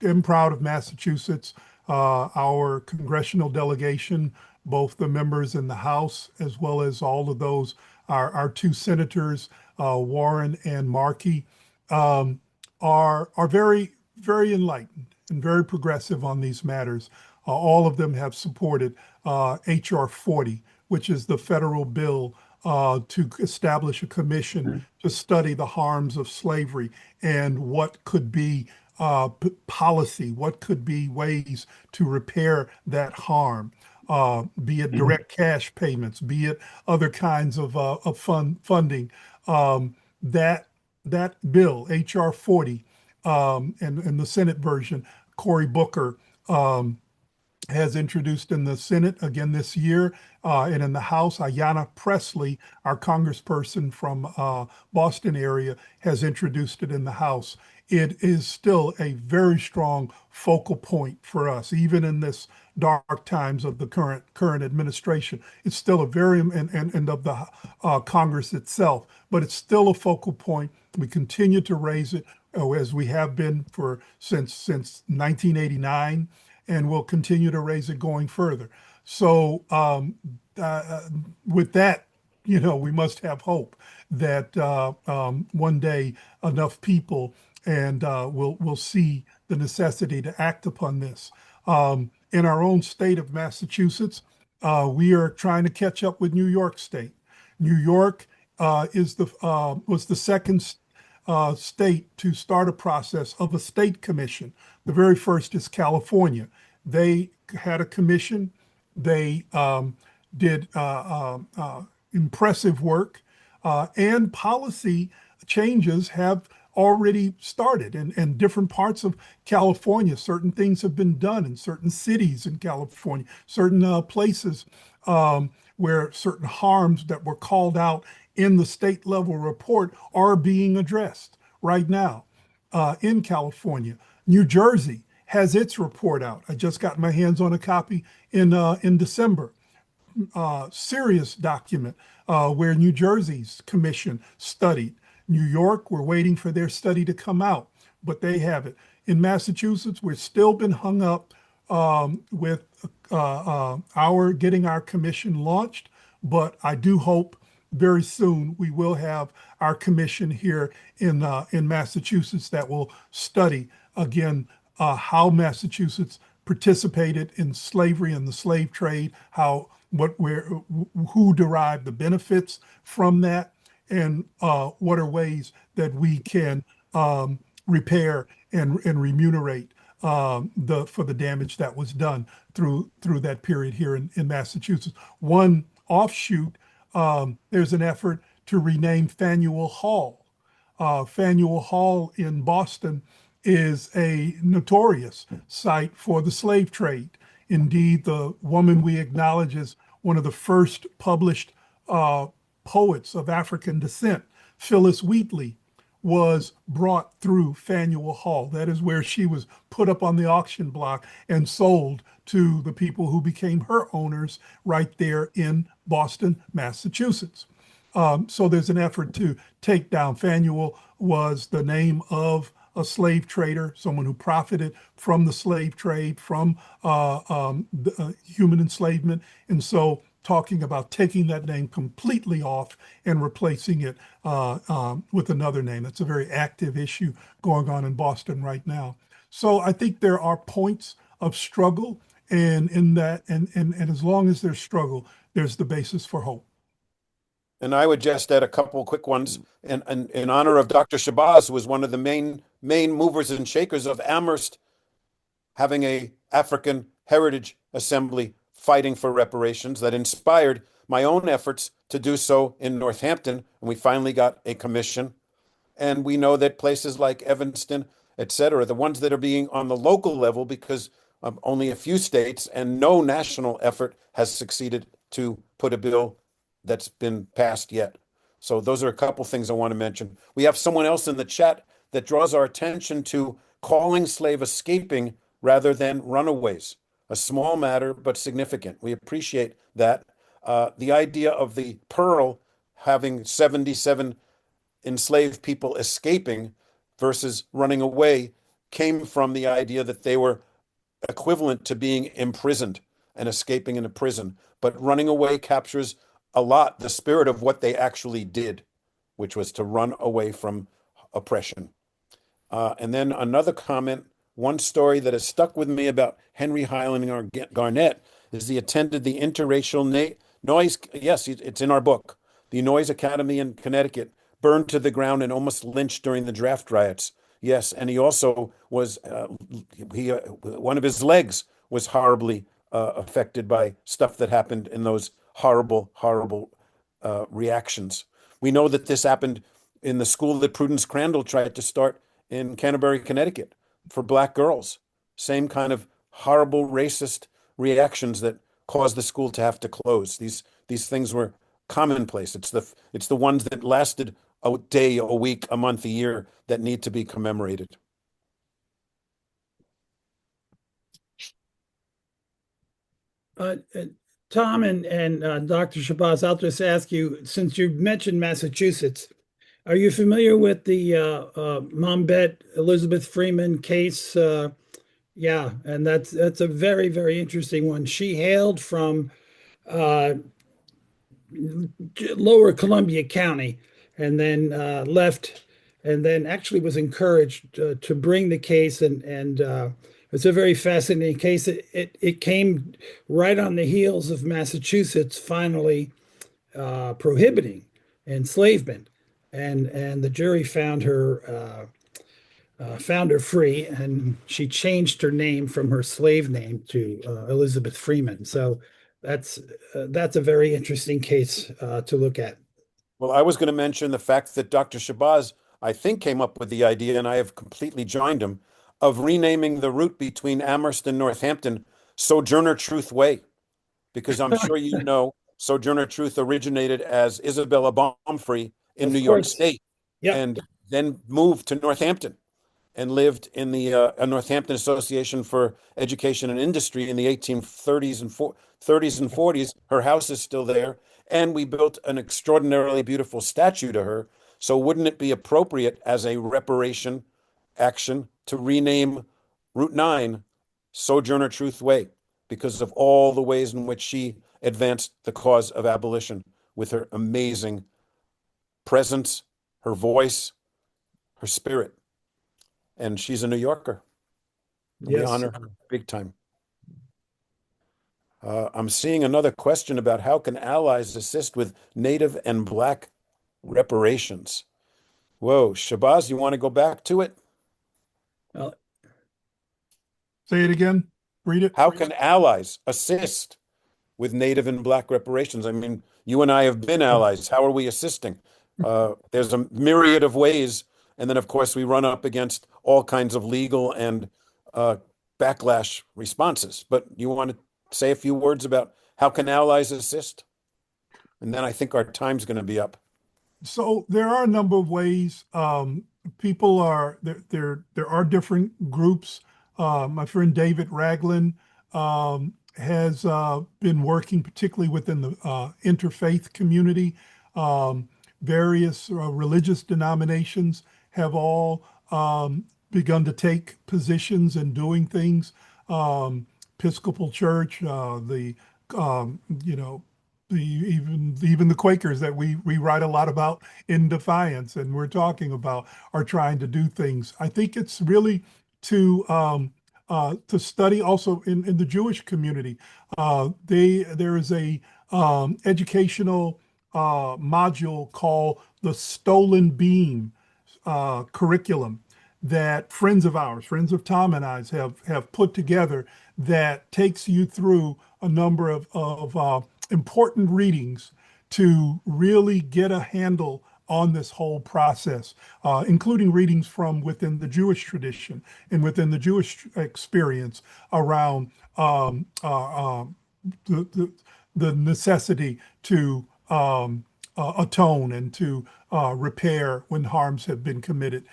am proud of Massachusetts, our congressional delegation, both the members in the House as well as all of those, our two senators, Warren and Markey, are very, very enlightened and very progressive on these matters. All of them have supported H.R. 40, which is the federal bill to establish a commission to study the harms of slavery and what could be policy, what could be ways to repair that harm, be it direct cash payments, be it other kinds of funding. That bill, H.R. 40, and the Senate version, Cory Booker has introduced in the Senate again this year, and in the House, Ayanna Pressley, our congressperson from Boston area, has introduced it in the House. It is still a very strong focal point for us, even in this dark times of the current administration. It's still a very and of the Congress itself, but it's still a focal point. We continue to raise it as we have been since 1989. And we'll continue to raise it going further. So with that, we must have hope that one day enough people and we'll see the necessity to act upon this. In our own state of Massachusetts, we are trying to catch up with New York State. New York was the second state to start a process of a state commission. The very first is California. They had a commission. They did impressive work, and policy changes have already started in different parts of California. Certain things have been done in certain cities in California, certain places where certain harms that were called out in the state level report are being addressed right now in California. New Jersey has its report out. I just got my hands on a copy in December. Serious document where New Jersey's commission studied. New York, we're waiting for their study to come out, but they have it. In Massachusetts, we've still been hung up with our getting our commission launched, but I do hope very soon we will have our commission here in Massachusetts that will study again how Massachusetts participated in slavery and the slave trade, who derived the benefits from that, and what are ways that we can repair and remunerate for the damage that was done through that period here in Massachusetts. One offshoot, there's an effort to rename Faneuil Hall. Faneuil Hall in Boston is a notorious site for the slave trade. Indeed, the woman we acknowledge as one of the first published poets of African descent, Phyllis Wheatley, was brought through Faneuil Hall. That is where she was put up on the auction block and sold to the people who became her owners right there in Boston, Massachusetts. So there's an effort to take down. Faneuil was the name of a slave trader, someone who profited from the slave trade, from human enslavement. And so talking about taking that name completely off and replacing it with another name. That's a very active issue going on in Boston right now. So I think there are points of struggle, and in that, and as long as there's struggle, there's the basis for hope. And I would just add a couple quick ones. And in honor of Dr. Shabazz, who was one of the main movers and shakers of Amherst having a African Heritage Assembly fighting for reparations that inspired my own efforts to do so in Northampton. And we finally got a commission. And we know that places like Evanston, et cetera, the ones that are being on the local level, because only a few states and no national effort has succeeded to put a bill that's been passed yet. So those are a couple things I want to mention. We have someone else in the chat that draws our attention to calling slave escaping rather than runaways. A small matter, but significant. We appreciate that. The idea of the Pearl having 77 enslaved people escaping versus running away came from the idea that they were equivalent to being imprisoned and escaping in a prison. But running away captures a lot the spirit of what they actually did, which was to run away from oppression. And then another comment, one story that has stuck with me about Henry Highland Garnett is he attended the interracial noise. Yes, it's in our book. The Noise Academy in Connecticut, burned to the ground and almost lynched during the draft riots. Yes, and he also was, one of his legs was horribly affected by stuff that happened in those horrible, horrible reactions. We know that this happened in the school that Prudence Crandall tried to start in Canterbury, Connecticut for Black girls. Same kind of horrible racist reactions that caused the school to have to close. These things were commonplace. It's the ones that lasted a day, a week, a month, a year that need to be commemorated. Tom and Dr. Shabazz, I'll just ask you, since you mentioned Massachusetts, are you familiar with the Mombet Elizabeth Freeman case? Yeah, and that's a very, very interesting one. She hailed from Lower Columbia County and then left and then actually was encouraged to bring the case and it's a very fascinating case. It came right on the heels of Massachusetts finally prohibiting enslavement, and the jury found her free, and she changed her name from her slave name to Elizabeth Freeman. So that's a very interesting case to look at. Well, I was going to mention the fact that Dr. Shabazz, I think, came up with the idea, and I have completely joined him, of renaming the route between Amherst and Northampton Sojourner Truth Way, because I'm sure you know Sojourner Truth originated as Isabella Baumfree in Of New York course. State, Yeah. and then moved to Northampton and lived in the Northampton Association for Education and Industry in the 1830s and 30s and 40s. Her house is still there, and we built an extraordinarily beautiful statue to her. So wouldn't it be appropriate as a reparation action to rename Route 9 Sojourner Truth Way because of all the ways in which she advanced the cause of abolition with her amazing presence, her voice, her spirit. And she's a New Yorker. We Yes. honor her big time. I'm seeing another question about how can allies assist with Native and Black reparations? Whoa, Shabazz, you want to go back to it? Well, Say it again. Read it. How can allies assist with Native and Black reparations? I mean, you and I have been allies. How are we assisting? There's a myriad of ways. And then, of course, we run up against all kinds of legal and backlash responses. But you want to say a few words about how can allies assist? And then I think our time's going to be up. So there are a number of ways. People are there are different groups. My friend David Ragland has been working particularly within the interfaith community. Various religious denominations have all begun to take positions and doing things. Episcopal Church, the even the Quakers that we write a lot about in Defiance and we're talking about are trying to do things. I think it's really to study also in the Jewish community. There is a educational module called the Stolen Beam curriculum that friends of ours, friends of Tom and I's, have put together that takes you through a number of important readings to really get a handle on this whole process, including readings from within the Jewish tradition and within the Jewish experience around the necessity to atone and to repair when harms have been committed.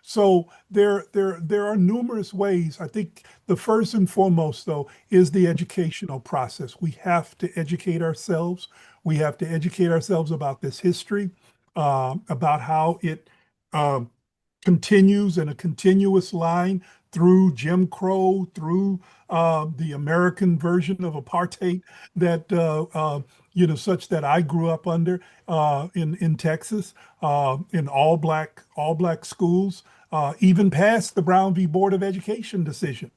So there are numerous ways. I think the first and foremost, though, is the educational process. We have to educate ourselves. We have to educate ourselves about this history, about how it continues in a continuous line through Jim Crow, through the American version of apartheid that such that I grew up under in Texas, in all black schools, even past the Brown v. Board of Education decision.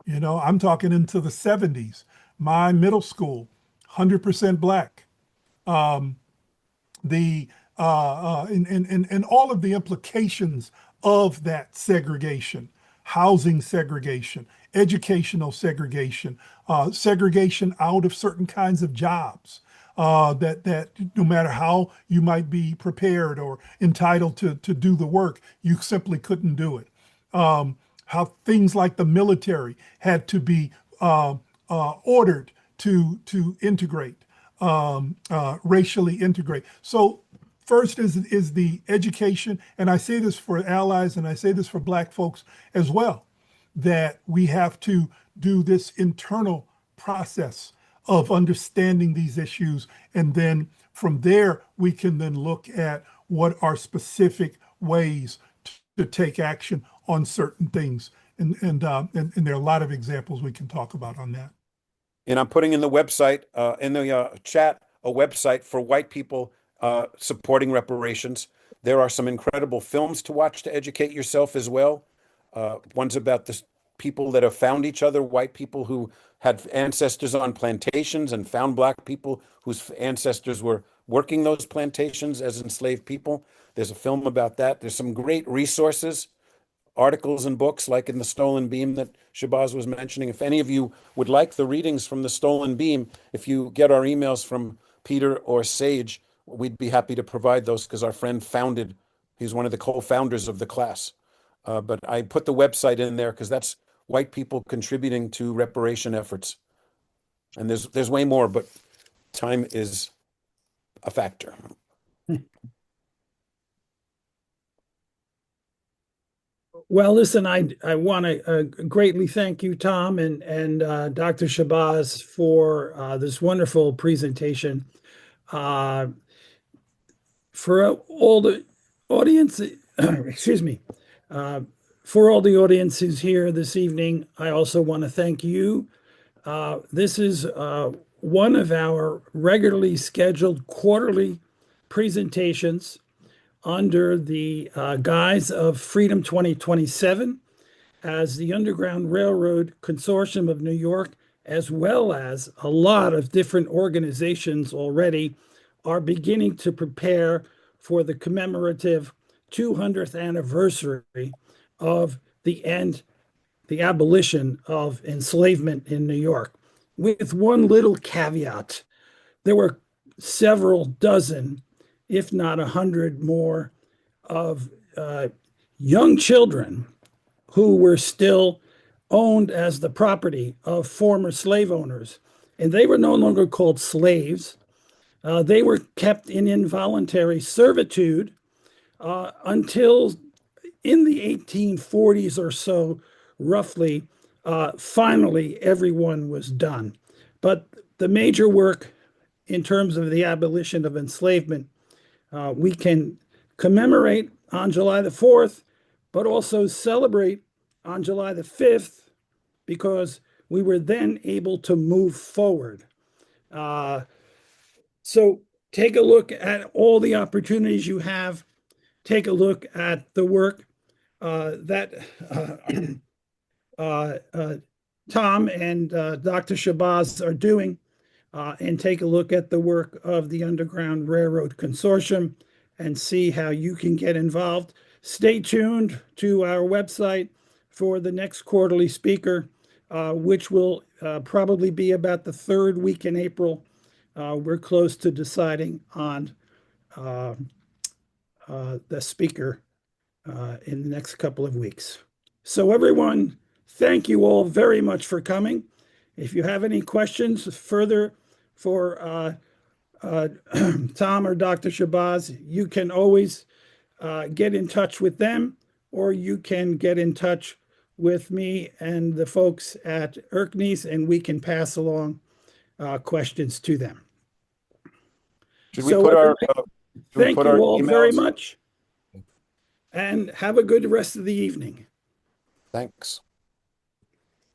I'm talking into the 70s. My middle school, 100% black. And all of the implications of that segregation, housing segregation, educational segregation, segregation out of certain kinds of jobs, that no matter how you might be prepared or entitled to do the work, you simply couldn't do it. How things like the military had to be ordered to integrate, racially integrate. So first is the education, and I say this for allies and I say this for Black folks as well, that we have to do this internal process of understanding these issues. And then from there, we can then look at what are specific ways to take action on certain things. And there are a lot of examples we can talk about on that. And I'm putting in the website, in the chat, a website for white people supporting reparations. There are some incredible films to watch to educate yourself as well. One's about the people that have found each other, white people who had ancestors on plantations and found black people whose ancestors were working those plantations as enslaved people. There's a film about that. There's some great resources, articles and books like in the Stolen Beam that Shabazz was mentioning. If any of you would like the readings from the Stolen Beam, if you get our emails from Peter or Sage, we'd be happy to provide those because our friend he's one of the co-founders of the class. But I put the website in there because that's white people contributing to reparation efforts. And there's way more, but time is a factor. Well, listen, I want to greatly thank you, Tom, and Dr. Shabazz for this wonderful presentation. For all the audience, excuse me, for all the audience who's here this evening, I also want to thank you. This is one of our regularly scheduled quarterly presentations under the guise of Freedom 2027 as the Underground Railroad Consortium of New York, as well as a lot of different organizations already, are beginning to prepare for the commemorative 200th anniversary of the abolition of enslavement in New York. With one little caveat, there were several dozen, if not 100 more, of young children who were still owned as the property of former slave owners. And they were no longer called slaves. They were kept in involuntary servitude until in the 1840s or so, roughly, finally everyone was done. But the major work in terms of the abolition of enslavement, we can commemorate on July the 4th, but also celebrate on July the 5th, because we were then able to move forward. So take a look at all the opportunities you have. Take a look at the work that Tom and Dr. Shabazz are doing, and take a look at the work of the Underground Railroad Consortium and see how you can get involved. Stay tuned to our website for the next quarterly speaker, which will probably be about the third week in April. We're close to deciding on the speaker in the next couple of weeks. So everyone, thank you all very much for coming. If you have any questions further for Tom or Dr. Shabazz, you can always get in touch with them, or you can get in touch with me and the folks at Erknes, and we can pass along questions to them. Should we put our thank you all very emails? much, and have a good rest of the evening. Thanks.